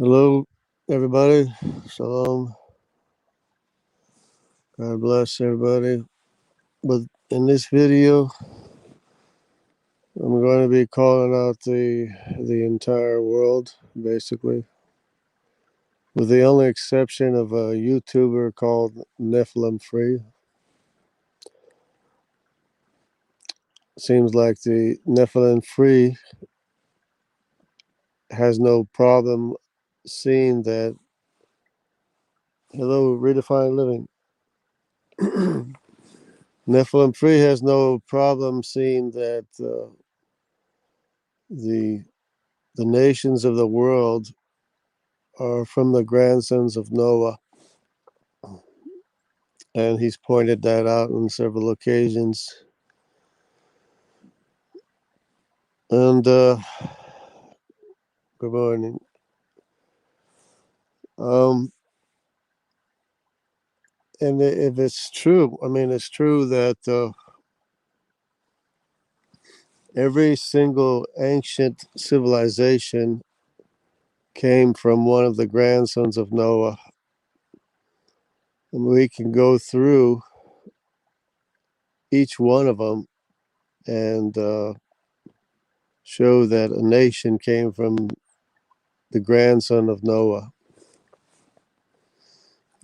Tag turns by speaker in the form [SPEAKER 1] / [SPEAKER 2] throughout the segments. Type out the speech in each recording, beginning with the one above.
[SPEAKER 1] Hello, everybody. Shalom. God bless everybody. But in this video, I'm going to be calling out the entire world, basically, with the only exception of a YouTuber called Nephilim Free. Seems like the Nephilim Free has no problem seeing that. Hello, Redefined Living. Nephilim Free has no problem seeing that the the nations of the world are from the grandsons of Noah, and he's pointed that out on several occasions. And good morning. Um, and if it's true, I mean, it's true that every single ancient civilization came from one of the grandsons of Noah. And we can go through each one of them and show that a nation came from the grandson of Noah.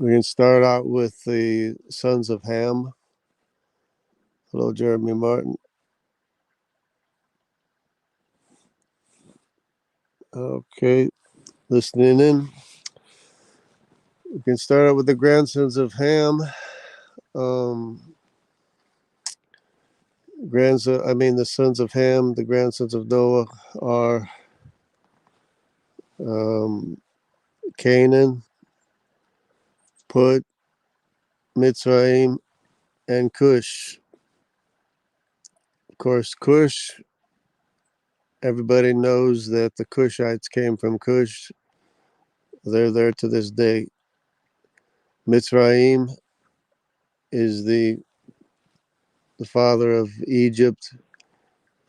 [SPEAKER 1] We can start out with the sons of Ham. Hello, Jeremy Martin. Okay, listening in. We can start out with the grandsons of Ham. The sons of Ham, the grandsons of Noah, are Canaan, Put, Mitzrayim, and Cush. Of course, Cush, everybody knows that the Cushites came from Cush. They're there to this day. Mitzrayim is the father of Egypt.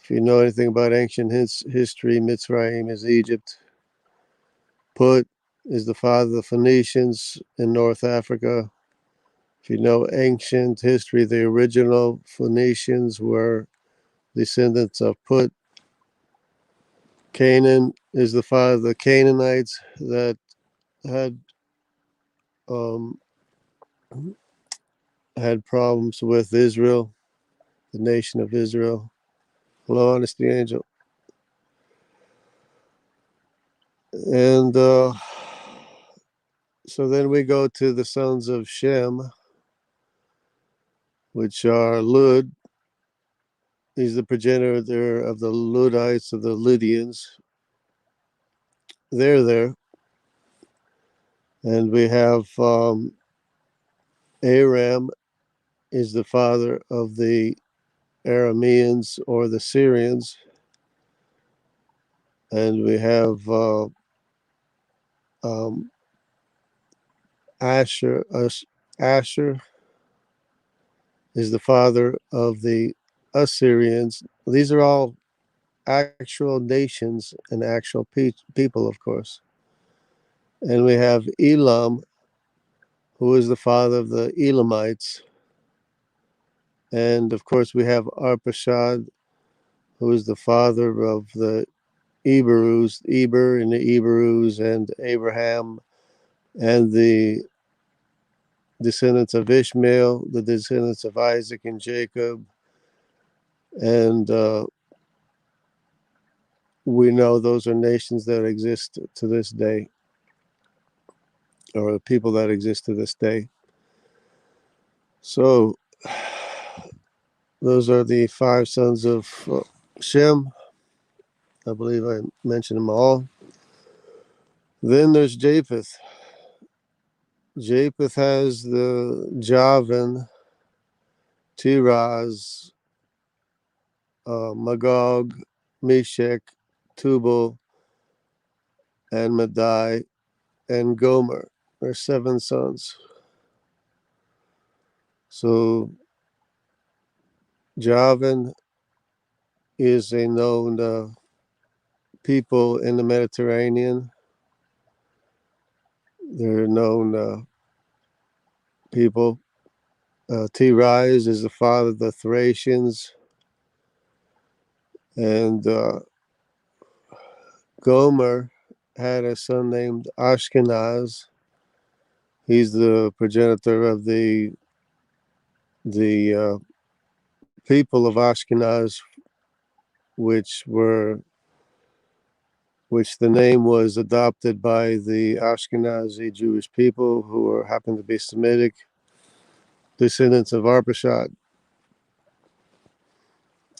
[SPEAKER 1] If you know anything about ancient history, Mitzrayim is Egypt. Put is the father of the Phoenicians in North Africa. If you know ancient history, the original Phoenicians were descendants of Put. Canaan is the father of the Canaanites that had um, had problems with Israel, the nation of Israel. Hello, Honesty Angel. And so then we go to the sons of Shem, which are Lud. He's the progenitor of the Ludites, of the Lydians. They're there. And we have Aram is the father of the Arameans or the Syrians. And we have um, Asher. Asher is the father of the Assyrians. These are all actual nations and actual people, of course. And we have Elam, who is the father of the Elamites. And of course, we have Arpachshad, who is the father of the Eber and the Eberus, and Abraham, and the descendants of Ishmael, the descendants of Isaac and Jacob. And we know those are nations that exist to this day, or people that exist to this day. So those are the five sons of Shem. I believe I mentioned them all. Then there's Japheth. Japheth has the Javan, Tiraz, Magog, Meshech, Tubal, and Madai, and Gomer. There's seven sons. So Javan is a known people in the Mediterranean. They're known people. Rise is the father of the Thracians, and Gomer had a son named Ashkenaz. He's the progenitor of the people of Ashkenaz, which were which the name was adopted by the Ashkenazi Jewish people who were happened to be Semitic descendants of Arpachshad.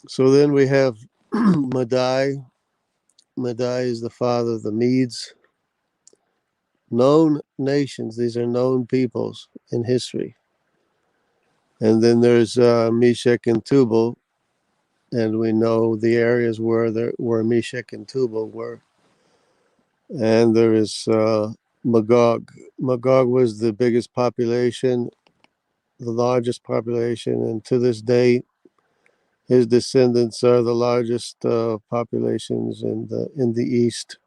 [SPEAKER 1] So then we have Madai. Madai is the father of the Medes. Known nations, these are known peoples in history. And then there's Meshech and Tubal, and we know the areas where Meshech and Tubal were. And there is Magog. Magog was the biggest population, the largest population, and to this day, his descendants are the largest populations in the East.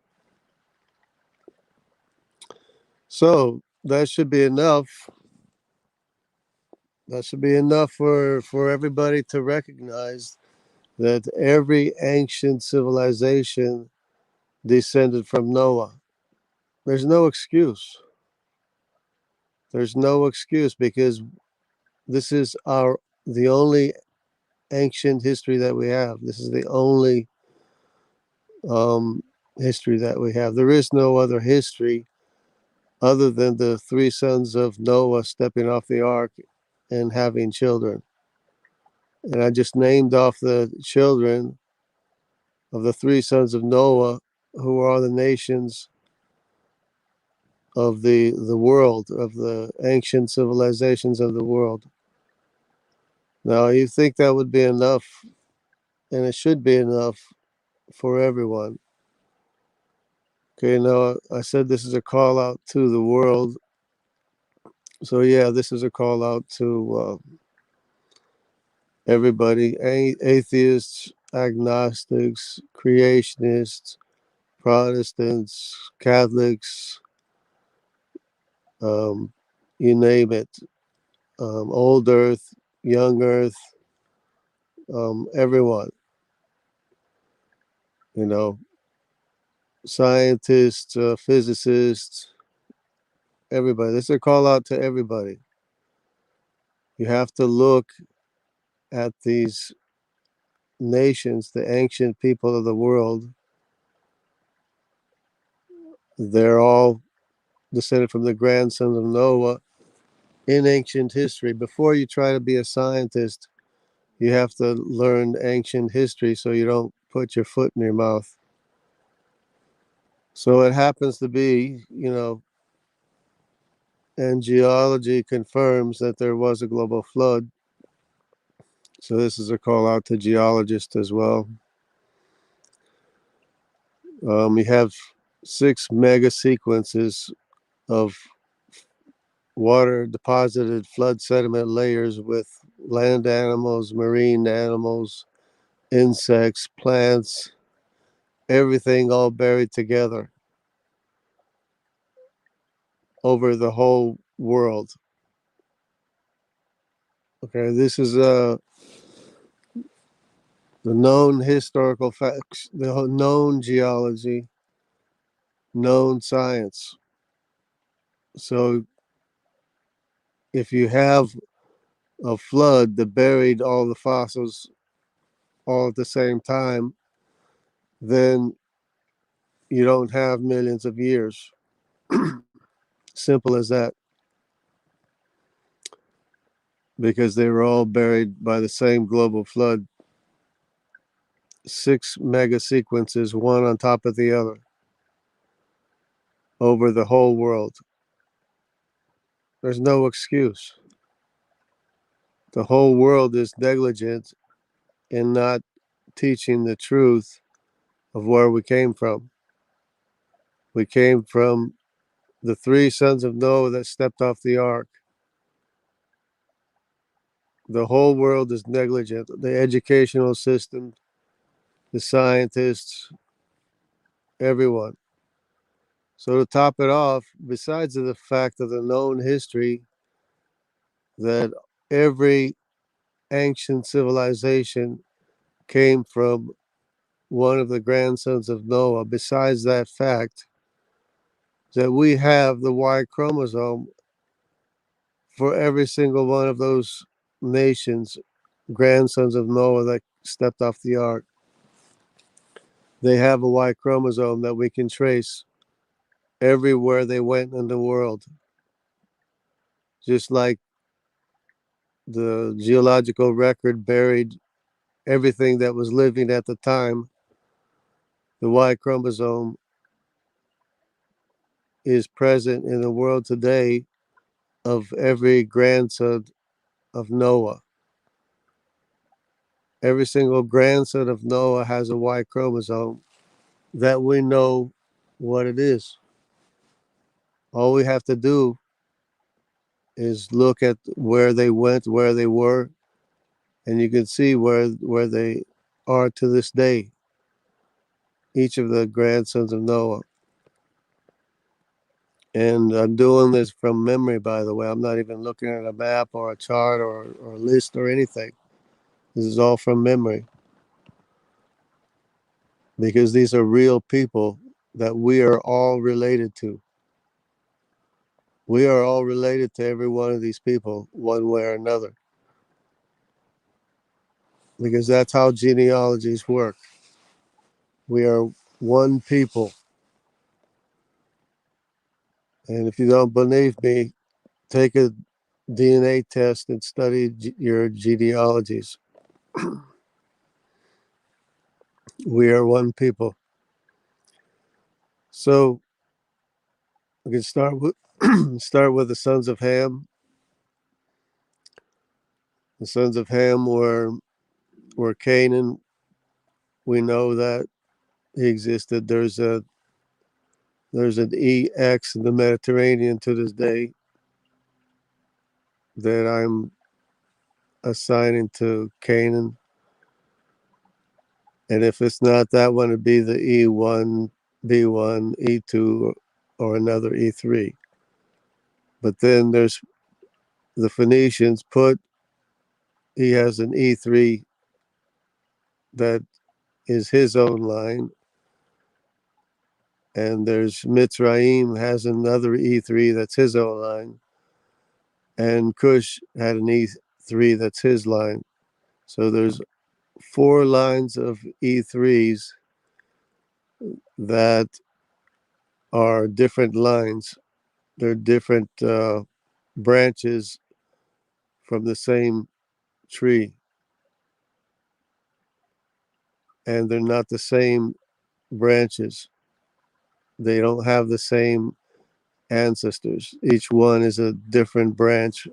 [SPEAKER 1] So that should be enough. That should be enough for everybody to recognize that every ancient civilization descended from Noah. There's no excuse. There's no excuse because this is the only ancient history that we have. This is the only um, history that we have. There is no other history other than the three sons of Noah stepping off the ark and having children. And I just named off the children of the three sons of Noah, who are the nations of the world, of the ancient civilizations of the world. Now, you think that would be enough, and it should be enough for everyone. Okay, now I said this is a call out to the world. So, yeah, this is a call out to everybody, atheists, agnostics, creationists, Protestants, Catholics, um, you name it, old earth, young earth, everyone, you know, scientists, physicists, everybody. This is a call out to everybody. You have to look at these nations, the ancient people of the world. They're all descended from the grandsons of Noah in ancient history. Before you try to be a scientist, you have to learn ancient history so you don't put your foot in your mouth. So it happens to be, and geology confirms that there was a global flood. So this is a call out to geologists as well. We have 6 mega sequences of water deposited flood sediment layers with land animals, marine animals, insects, plants, everything all buried together over the whole world. Okay, this is the known historical facts, the known geology, known science. So if you have a flood that buried all the fossils all at the same time, then you don't have millions of years. Simple as that. Because they were all buried by the same global flood. 6 mega sequences, one on top of the other, over the whole world. There's no excuse. The whole world is negligent in not teaching the truth of where we came from. We came from the three sons of Noah that stepped off the ark. The whole world is negligent. The educational system, the scientists, everyone. So to top it off, besides the fact of the known history that every ancient civilization came from one of the grandsons of Noah, besides that fact that we have the Y chromosome for every single one of those nations, grandsons of Noah that stepped off the ark, they have a Y chromosome that we can trace everywhere they went in the world. Just like the geological record buried everything that was living at the time, the Y chromosome is present in the world today of every grandson of Noah. Every single grandson of Noah has a Y chromosome that we know what it is. All we have to do is look at where they went, where they were, and you can see where they are to this day. Each of the grandsons of Noah. And I'm doing this from memory, by the way. I'm not even looking at a map or a chart or a list or anything. This is all from memory because these are real people that we are all related to. We are all related to every one of these people, one way or another, because that's how genealogies work. We are one people. And if you don't believe me, take a DNA test and study your genealogies. We are one people. So we can start with start with the sons of Ham. The sons of Ham were Canaan. We know that he existed. There's an EX in the Mediterranean to this day that I'm assigning to Canaan. And if it's not that one, it'd be the E1, B1, E2, or another E3. But then there's the Phoenicians. He has an E3 that is his own line. And there's Mitzrayim has another E3 that's his own line. And Cush had an E3 that's his line. So there's 4 lines of E3s that are different lines. They're different branches from the same tree, and they're not the same branches. They don't have the same ancestors. Each one is a different branch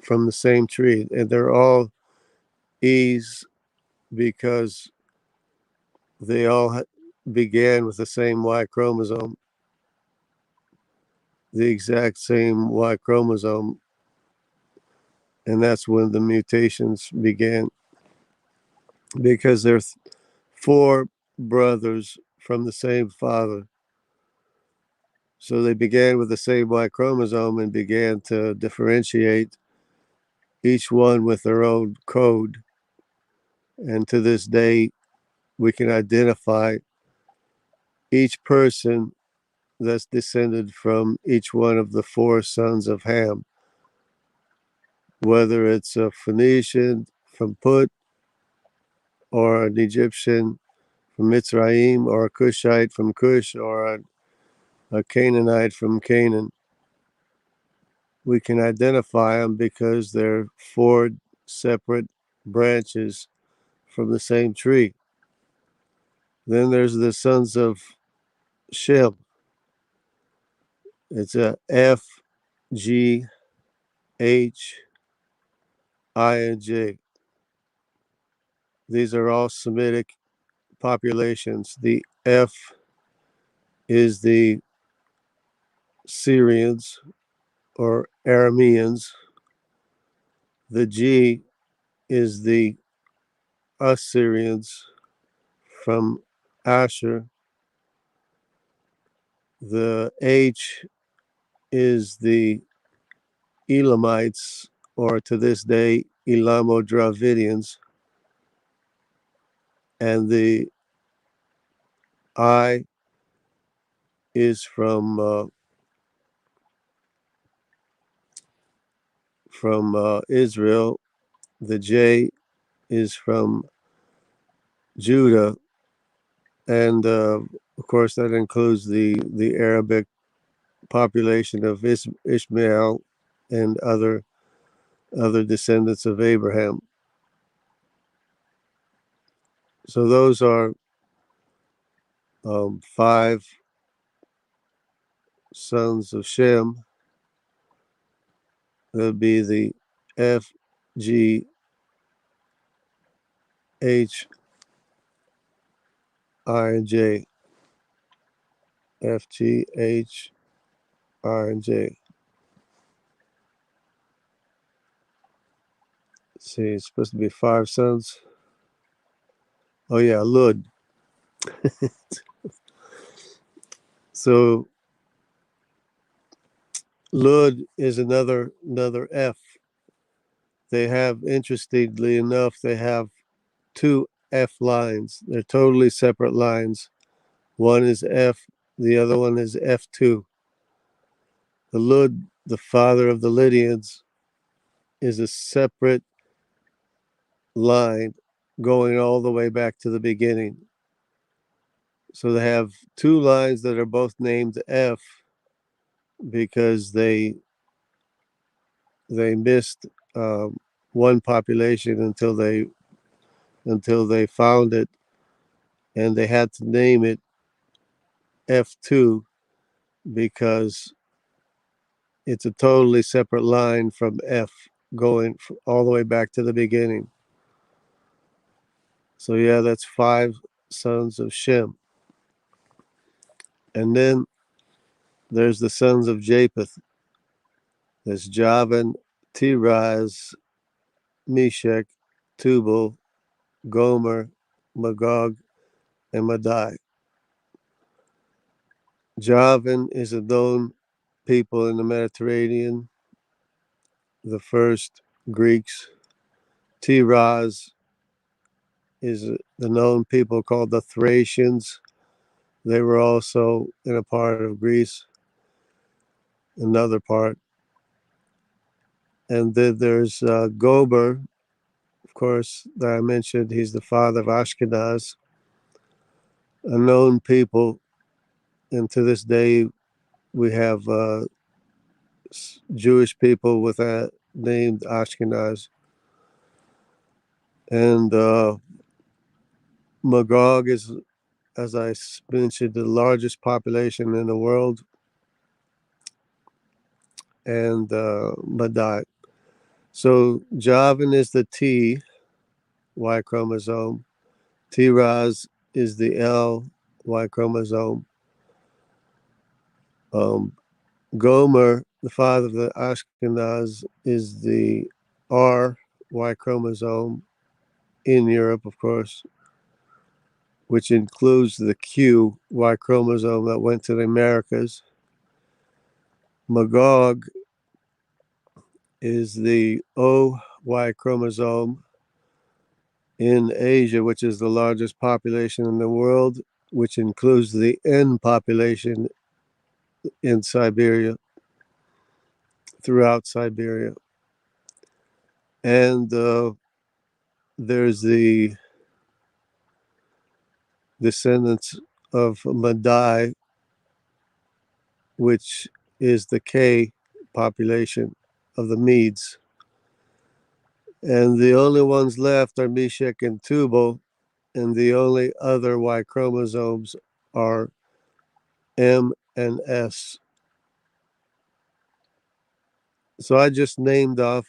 [SPEAKER 1] from the same tree, and they're all E's because they all began with the same Y chromosome, the exact same Y chromosome, and that's when the mutations began because there's 4 brothers from the same father. So they began with the same Y chromosome and began to differentiate each one with their own code. And to this day, we can identify each person that's descended from each one of the 4 sons of Ham, whether it's a Phoenician from Put, or an Egyptian from Mitzrayim, or a Cushite from Cush, or a Canaanite from Canaan. We can identify them because they're 4 separate branches from the same tree. Then there's the sons of Shem. It's a F, G, H, I, and J. These are all Semitic populations. The F is the Syrians or Arameans. The G is the Assyrians from Asher. The H is the Elamites, or to this day, Elamo-Dravidians, and the I is from Israel. The J is from Judah, and of course that includes the Arabic population of Ishmael and other descendants of Abraham. So those are five sons of Shem. That would be the F, G, H, I, and J. F, G, H, I, and J. Let's see, it's supposed to be five sons. Oh yeah, Lud. So Lud is another F. They have, interestingly enough, they have two F lines. They're totally separate lines. One is F, the other one is F2. The Lud, the father of the Lydians, is a separate line going all the way back to the beginning. So they have two lines that are both named F because they missed one population until they found it, and they had to name it F2 because it's a totally separate line from F going all the way back to the beginning. So yeah, that's five sons of Shem. And then there's the sons of Japheth. There's Javan, Tiraz, Meshach, Tubal, Gomer, Magog, and Madai. Javan is a known people in the Mediterranean, the first Greeks. Tiraz is the known people called the Thracians. They were also in a part of Greece, another part. And then there's Gomer, of course, that I mentioned. He's the father of Ashkenaz, a known people. And to this day, we have Jewish people with that named Ashkenaz. And Magog is, as I mentioned, the largest population in the world, and Madai. So Javan is the T, Y chromosome. Tiraz is the L, Y chromosome. Um, Gomer, the father of the Ashkenaz, is the R, Y chromosome in Europe, of course, which includes the Q, Y chromosome that went to the Americas. Magog is the O, Y chromosome in Asia, which is the largest population in the world, which includes the N population in Siberia, throughout Siberia. And there's the descendants of Madai, which is the K population of the Medes. And the only ones left are Meshach and Tubal, and the only other Y chromosomes are M and S. So I just named off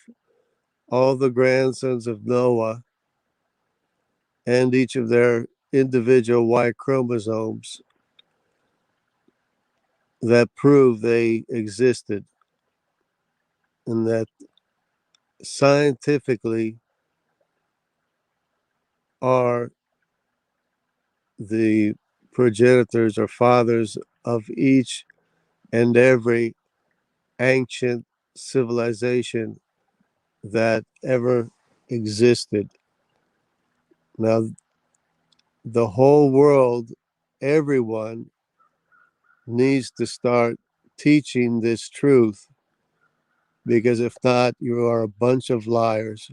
[SPEAKER 1] all the grandsons of Noah and each of their individual Y chromosomes that prove they existed, and that scientifically are the progenitors or fathers of each and every ancient civilization that ever existed. Now, the whole world, everyone needs to start teaching this truth, because if not, you are a bunch of liars.